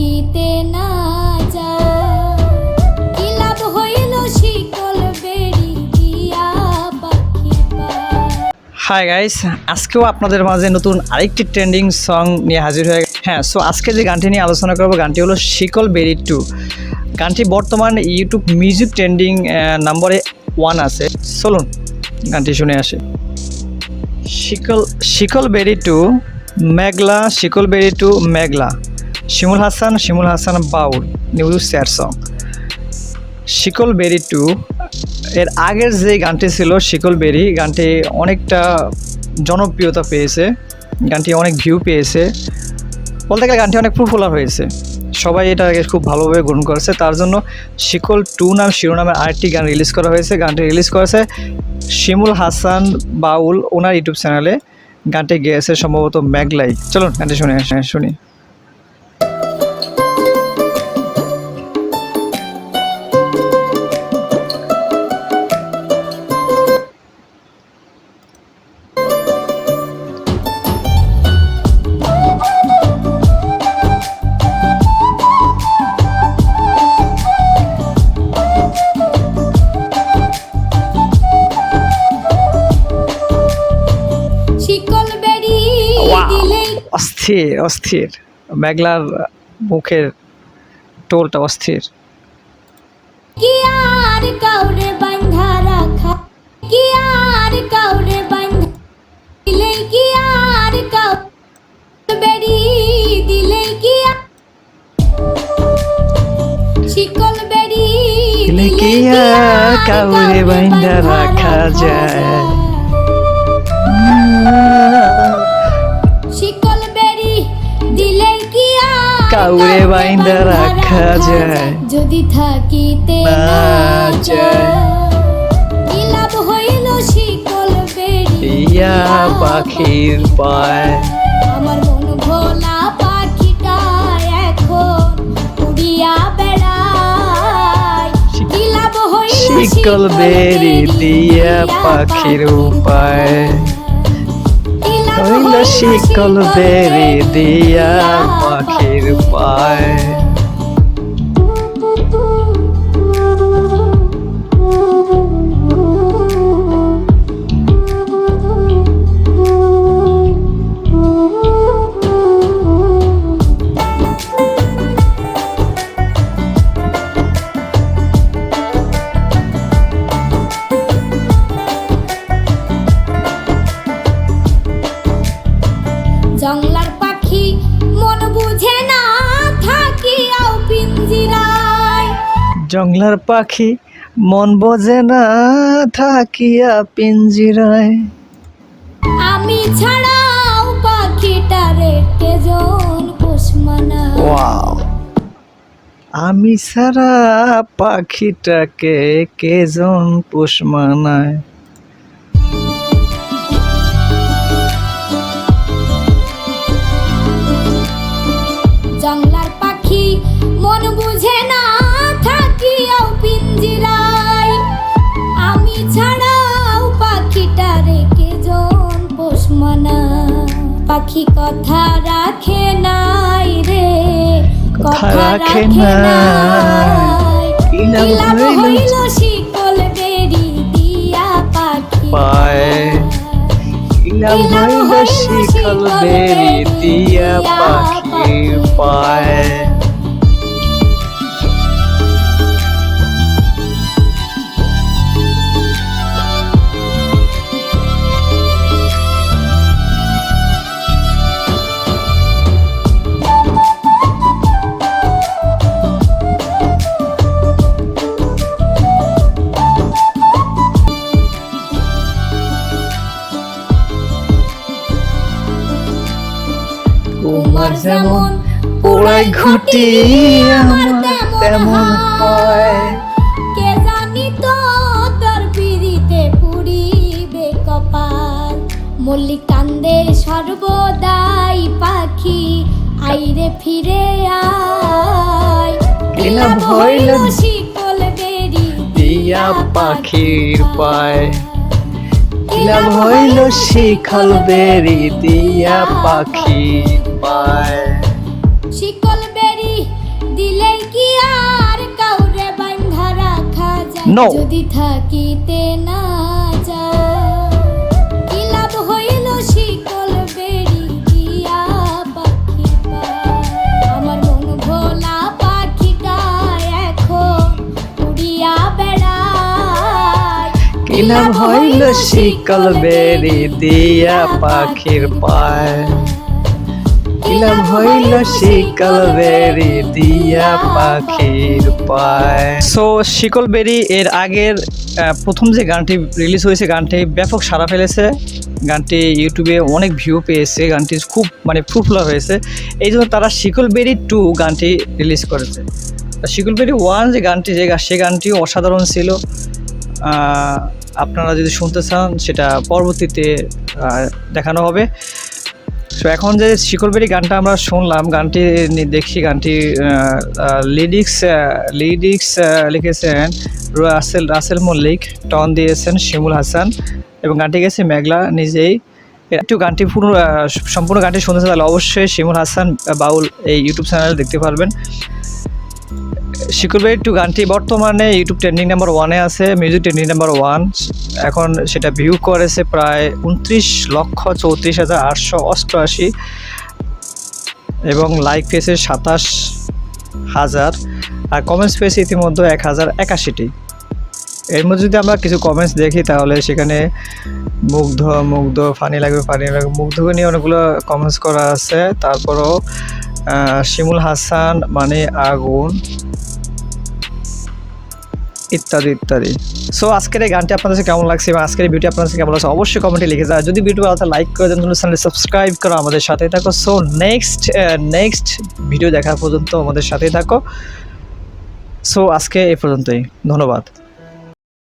থাকিতে না যায়, কি লাভ হইল শিকল বেরি দিয়া পাখি পায়। হাই গাইস, আজকেও আপনাদের মাঝে নতুন আরেকটি ট্রেন্ডিং সং নিয়ে হাজির হয়ে গেছে। হ্যাঁ, সো আজকে যে গানটি নিয়ে আলোচনা করব গানটি হলো শিকল বেরি 2। গানটি বর্তমান ইউটিউব মিউজিক ট্রেন্ডিং নম্বরে 1 আছে। চলুন গানটি শুনে আসে। শিকল বেরি 2 মেঘলা, শিকল বেরি 2 মেঘলা, শিমুল হাসান বাউল, নিউ স্যাড সং। শিকল বেরি 2 এর আগের যে গানটি ছিল শিকল বেরি, গানটি অনেকটা জনপ্রিয়তা পেয়েছে, গানটি অনেক ভিউ পেয়েছে, বলতে গেলে গানটি অনেক পপুলার হয়েছে, সবাই এটাকে খুব ভালোভাবে গ্রহণ করেছে। তার জন্য শিকল 2 নাম শিরোনামে আরেকটি গান রিলিজ করা হয়েছে। গানটি রিলিজ করেছে শিমুল হাসান বাউল ওনার ইউটিউব চ্যানেলে। গানটি গেয়েছে সম্ভবত মেঘলাই। চলুন গানটি শুনি। অস্থির মেঘলার মুখের টোলটা অস্থির। কি আর কাউরে বাঁধা রাখা, কি আর কাউরে বাঁধা দিলে, কি আর কাউরে বেরি দিলে, কি শিকল বেরি দিলে কি আর কাউরে বাঁধা রাখা যায়, শিকল বেরি দিলে কি আর কাউরে বাঁধা রাখা যায়, যদি থাকিতে না যায়, কি লাভ হইল শিকল বেরি দিয়া পাখির পায়। আমার মন ভোলা পাখিটা এখন উড়িয়া বেড়ায়, কি লাভ হইল শিকল বেরি দিয়া পাখির উপায়, হইল শিকল বেরি দিয়া পাখির পায়। জংলার পাখি মন বুঝে না থাকিয়াও পিঞ্জিরায়, জংলার পাখি মন বোঝে না থাকিয়া পিঞ্জিরায়, আমি ছাড়াও পাখিটারে কেজন পোষ মানায়। ওয়াও, আমি সারা পাখিটাকে কেজন পোষ মানায়। জংলার পাখি মন বুঝে না থাকিয়াও পিঞ্জিরায়, আমি ছাড়াও পাখিটারে কেজন পোষ মানায়। পাখি কথা রাখে নাই রে, কথা রাখে নাই, কি লাভ হইল শিকল বেরি দিয়া পাখি পায়, কি লাভ হইল শিকল বেরি দিয়া পাখি পায়। তোমার যেমন পোড়াই ঘুটি আমার তেমন হয়, কে জানি তো তোর পিড়িতে পুরিবে কপাল। মল্লিক কান্দে সর্বদাই পাখি আইরে ফিরে আয়, কি লাভ হইল শিকল বেরি দিয়া পাখির পায়, কি লাভ হইল শিকল বেরি দিয়া পাখির পায়। শিকল বেরি কি আর কাউরে বাঁধা রাখা যায় No. যদি থাকিতে না যায় কি লাভ হইল শিকল বেরি দিয়া পাখি পায় আমার মন ভোলা পাখিটা এখন উড়িয়া বেড়ায় কি লাভ হইল শিকল বেরি দিয়া পাখির পায় কি লাভ হইল শিকল বেরি দিয়া পাখির পায়। সো শিকল বেরি এর আগের প্রথম যে গানটি রিলিজ হয়েছে গানটি ব্যাপক সাড়া ফেলেছে, গানটি ইউটিউবে অনেক ভিউ পেয়েছে, গানটি খুব মানে পপুলার হয়েছে। এই জন্য তারা শিকল বেরি 2 গানটি রিলিজ করেছে। শিকল বেরি 1 যে গানটি সে গানটিও অসাধারণ ছিল। আপনারা যদি শুনতে চান সেটা পরবর্তীতে দেখানো হবে। সো এখন যে শিকলবেরি গানটা আমরা শুনলাম, গানটি দেখি গানটি লিরিক্স লিখেছেন রাসেল মল্লিক, টন দিয়েছেন শিমুল হাসান এবং গানটি গেছে মেঘলা নিজেই। একটু গানটি সম্পূর্ণ গানটি শুনতে চান তাহলে অবশ্যই শিমুল হাসান বাউল এই ইউটিউব চ্যানেলে দেখতে পারবেন। শিকলবেরি 2 গানটি বর্তমানে ইউটিউব ট্রেন্ডিং নাম্বার 1-এ আছে, মিউজিক ট্রেন্ডিং নাম্বার 1। এখন সেটা ভিউ করেছে প্রায় 29,34,888 এবং লাইক পেয়েছে 27,000 আর কমেন্টস পেয়েছে ইতিমধ্যে 1,081টি। এর মধ্যে যদি আমরা কিছু কমেন্টস দেখি তাহলে সেখানে মুগ্ধ ফানি লাগবে মুগ্ধকে নিয়ে অনেকগুলো কমেন্টস করা আছে। তারপরও শিমুল হাসান মানে আগুন ইত্যাদি। সো আজকের এই গানটি আপনাদের কাছে কেমন লাগছে এবং আজকের এই ভিডিও আপনাদের কাছে কেমন লাগছে অবশ্যই কমেন্টে লিখে যায়। যদি ভিডিও ভালো লাইক করে দেন, চ্যানেল সাবস্ক্রাইব করো, আমাদের সাথেই থাকো। সো নেক্সট ভিডিও দেখা পর্যন্ত আমাদের সাথেই থাকো। সো আজকে এই পর্যন্তই, ধন্যবাদ।